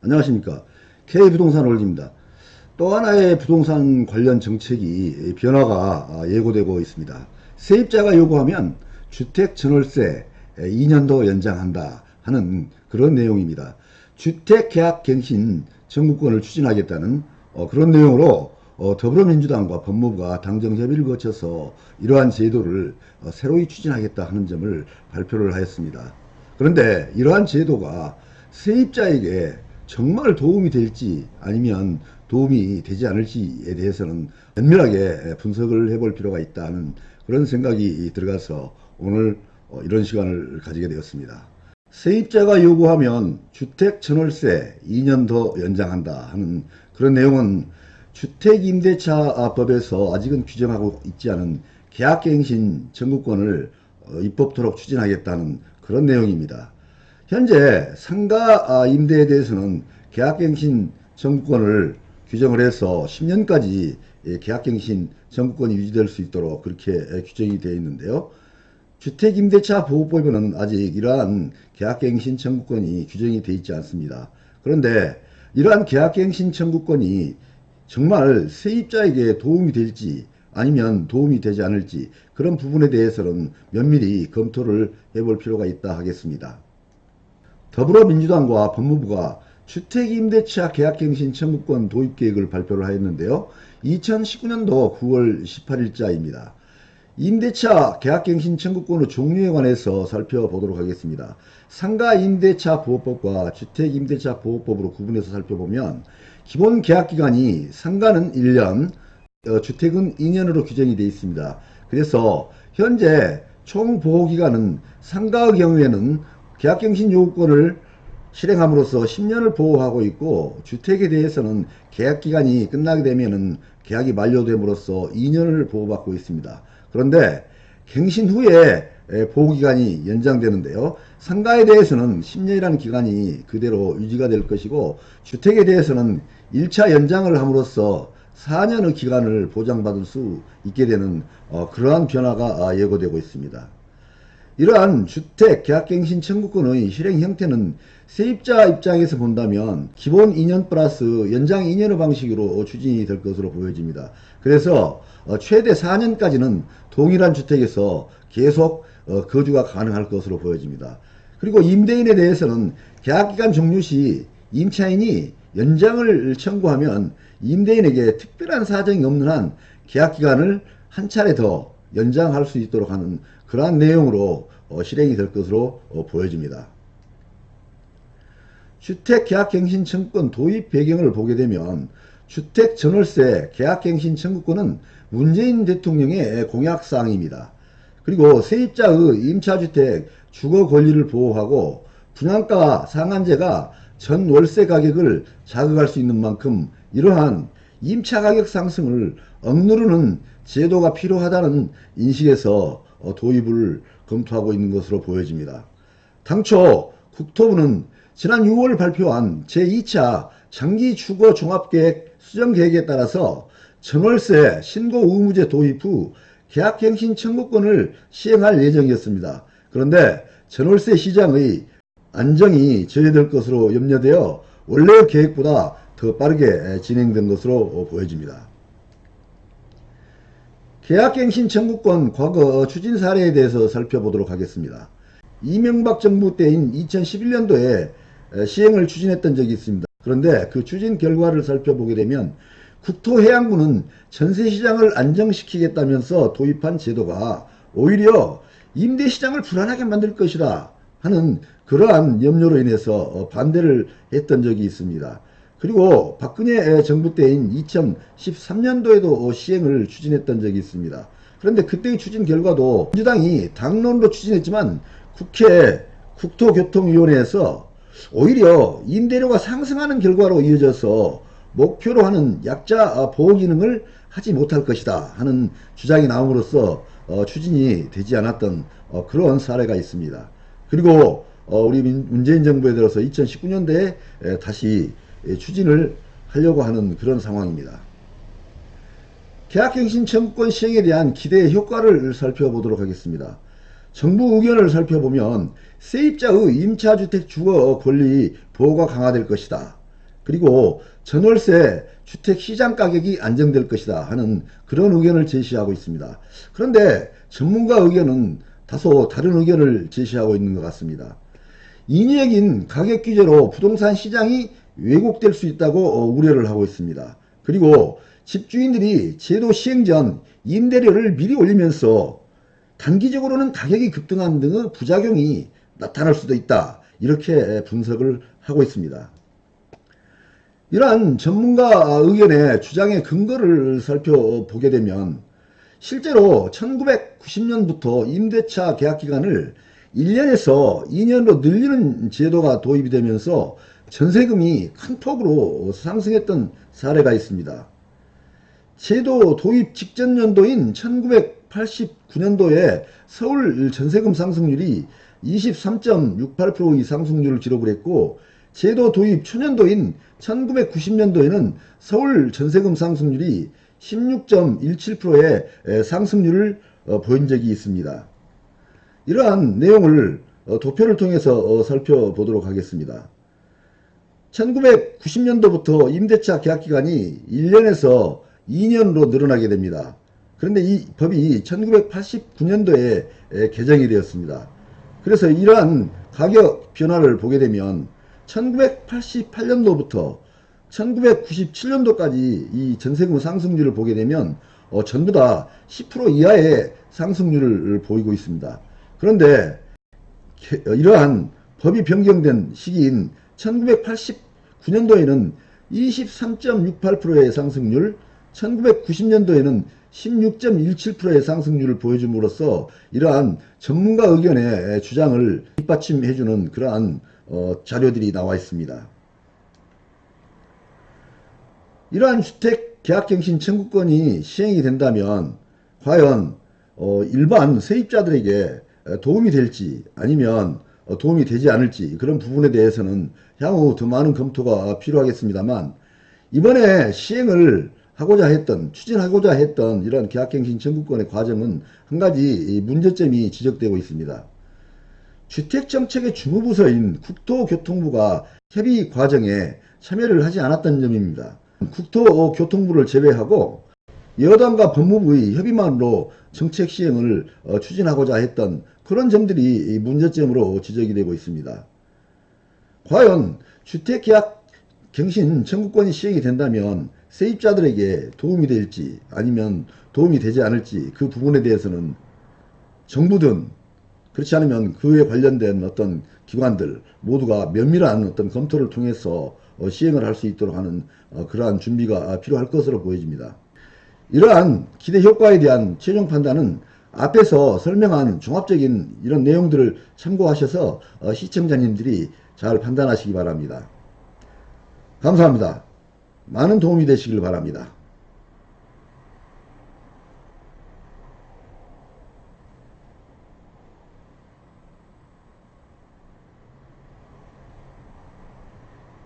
안녕하십니까. K부동산홀딩입니다. 또 하나의 부동산 관련 정책이 변화가 예고되고 있습니다. 세입자가 요구하면 주택 전월세 2년 더 연장한다 하는 그런 내용입니다. 주택계약갱신 청구권을 추진하겠다는 그런 내용으로 더불어민주당과 법무부가 당정협의를 거쳐서 이러한 제도를 새로이 추진하겠다 하는 점을 발표를 하였습니다. 그런데 이러한 제도가 세입자에게 정말 도움이 될지 아니면 도움이 되지 않을지에 대해서는 면밀하게 분석을 해볼 필요가 있다는 그런 생각이 들어가서 오늘 이런 시간을 가지게 되었습니다. 세입자가 요구하면 주택 전월세 2년 더 연장한다 하는 그런 내용은 주택임대차법에서 아직은 규정하고 있지 않은 계약갱신 청구권을 입법토록 추진하겠다는 그런 내용입니다. 현재 상가 임대에 대해서는 계약갱신 청구권을 규정을 해서 10년까지 계약갱신 청구권이 유지될 수 있도록 그렇게 규정이 되어 있는데요. 주택임대차 보호법에는 아직 이러한 계약갱신 청구권이 규정이 되어 있지 않습니다. 그런데 이러한 계약갱신 청구권이 정말 세입자에게 도움이 될지 아니면 도움이 되지 않을지 그런 부분에 대해서는 면밀히 검토를 해볼 필요가 있다 하겠습니다. 더불어민주당과 법무부가 주택임대차 계약갱신 청구권 도입계획을 발표를 하였는데요. 2019년도 9월 18일자입니다. 임대차 계약갱신 청구권의 종류에 관해서 살펴보도록 하겠습니다. 상가임대차 보호법과 주택임대차 보호법으로 구분해서 살펴보면 기본 계약기간이 상가는 1년, 주택은 2년으로 규정이 되어 있습니다. 그래서 현재 총 보호기간은 상가의 경우에는 계약갱신 요구권을 실행함으로써 10년을 보호하고 있고, 주택에 대해서는 계약기간이 끝나게 되면은 계약이 만료됨으로써 2년을 보호받고 있습니다. 그런데 갱신 후에 보호기간이 연장되는데요. 상가에 대해서는 10년이라는 기간이 그대로 유지가 될 것이고, 주택에 대해서는 1차 연장을 함으로써 4년의 기간을 보장받을 수 있게 되는 그러한 변화가 예고되고 있습니다. 이러한 주택 계약갱신 청구권의 실행 형태는 세입자 입장에서 본다면 기본 2년 플러스 연장 2년의 방식으로 추진이 될 것으로 보여집니다. 그래서 최대 4년까지는 동일한 주택에서 계속 거주가 가능할 것으로 보여집니다. 그리고 임대인에 대해서는 계약기간 종료 시 임차인이 연장을 청구하면 임대인에게 특별한 사정이 없는 한 계약기간을 한 차례 더 연장할 수 있도록 하는 그러한 내용으로 실행이 될 것으로 보여집니다. 주택계약갱신 청구권 도입 배경을 보게 되면 주택 전월세 계약갱신 청구권은 문재인 대통령의 공약사항입니다. 그리고 세입자의 임차주택 주거 권리를 보호하고 분양가 상한제가 전 월세 가격을 자극할 수 있는 만큼 이러한 임차가격 상승을 억누르는 제도가 필요하다는 인식에서 도입을 검토하고 있는 것으로 보여집니다. 당초 국토부는 지난 6월 발표한 제2차 장기주거 종합계획 수정계획에 따라서 전월세 신고 의무제 도입 후 계약갱신 청구권을 시행할 예정이었습니다. 그런데 전월세 시장의 안정이 저해될 것으로 염려되어 원래의 계획보다 더 빠르게 진행된 것으로 보여집니다. 계약갱신 청구권 과거 추진 사례에 대해서 살펴보도록 하겠습니다. 이명박 정부 때인 2011년도에 시행을 추진했던 적이 있습니다. 그런데 그 추진 결과를 살펴보게 되면 국토해양부는 전세시장을 안정시키겠다면서 도입한 제도가 오히려 임대시장을 불안하게 만들 것이다 하는 그러한 염려로 인해서 반대를 했던 적이 있습니다. 그리고 박근혜 정부 때인 2013년도에도 시행을 추진했던 적이 있습니다. 그런데 그때의 추진 결과도 민주당이 당론으로 추진했지만 국회 국토교통위원회에서 오히려 임대료가 상승하는 결과로 이어져서 목표로 하는 약자 보호 기능을 하지 못할 것이다 하는 주장이 나옴으로써 추진이 되지 않았던 그런 사례가 있습니다. 그리고 우리 문재인 정부에 들어서 2019년도에 다시 추진을 하려고 하는 그런 상황입니다. 계약갱신 청구권 시행에 대한 기대 효과를 살펴보도록 하겠습니다. 정부 의견을 살펴보면 세입자의 임차주택 주거 권리 보호가 강화될 것이다. 그리고 전월세 주택 시장 가격이 안정될 것이다 하는 그런 의견을 제시하고 있습니다. 그런데 전문가 의견은 다소 다른 의견을 제시하고 있는 것 같습니다. 인위적인 가격 규제로 부동산 시장이 왜곡될 수 있다고 우려를 하고 있습니다. 그리고 집주인들이 제도 시행 전 임대료를 미리 올리면서 단기적으로는 가격이 급등하는 등의 부작용이 나타날 수도 있다, 이렇게 분석을 하고 있습니다. 이러한 전문가 의견의 주장의 근거를 살펴보게 되면 실제로 1990년부터 임대차 계약기간을 1년에서 2년으로 늘리는 제도가 도입이 되면서 전세금이 큰 폭으로 상승했던 사례가 있습니다. 제도 도입 직전 연도인 1989년도에 서울 전세금 상승률이 23.68%의 상승률을 기록을 했고, 제도 도입 초년도인 1990년도에는 서울 전세금 상승률이 16.17%의 상승률을 보인 적이 있습니다. 이러한 내용을 도표를 통해서 살펴보도록 하겠습니다. 1990년도부터 임대차 계약기간이 1년에서 2년으로 늘어나게 됩니다. 그런데 이 법이 1989년도에 개정이 되었습니다. 그래서 이러한 가격 변화를 보게 되면 1988년도부터 1997년도까지 이 전세금 상승률을 보게 되면 전부 다 10% 이하의 상승률을 보이고 있습니다. 그런데 이러한 법이 변경된 시기인 1989년도에는 23.68%의 상승률, 1990년도에는 16.17%의 상승률을 보여줌으로써 이러한 전문가 의견의 주장을 뒷받침해주는 그러한 자료들이 나와 있습니다. 이러한 주택계약갱신 청구권이 시행이 된다면 과연 일반 세입자들에게 도움이 될지 아니면 도움이 되지 않을지, 그런 부분에 대해서는 향후 더 많은 검토가 필요하겠습니다만, 이번에 시행을 추진하고자 했던 이런 계약갱신 청구권의 과정은 한 가지 문제점이 지적되고 있습니다. 주택정책의 주무부서인 국토교통부가 협의 과정에 참여를 하지 않았던 점입니다. 국토교통부를 제외하고 여당과 법무부의 협의만으로 정책 시행을 추진하고자 했던 그런 점들이 문제점으로 지적이 되고 있습니다. 과연 주택계약갱신 청구권이 시행이 된다면 세입자들에게 도움이 될지 아니면 도움이 되지 않을지, 그 부분에 대해서는 정부든 그렇지 않으면 그에 관련된 어떤 기관들 모두가 면밀한 어떤 검토를 통해서 시행을 할 수 있도록 하는 그러한 준비가 필요할 것으로 보여집니다. 이러한 기대 효과에 대한 최종 판단은 앞에서 설명한 종합적인 이런 내용들을 참고하셔서 시청자님들이 잘 판단하시기 바랍니다. 감사합니다. 많은 도움이 되시길 바랍니다.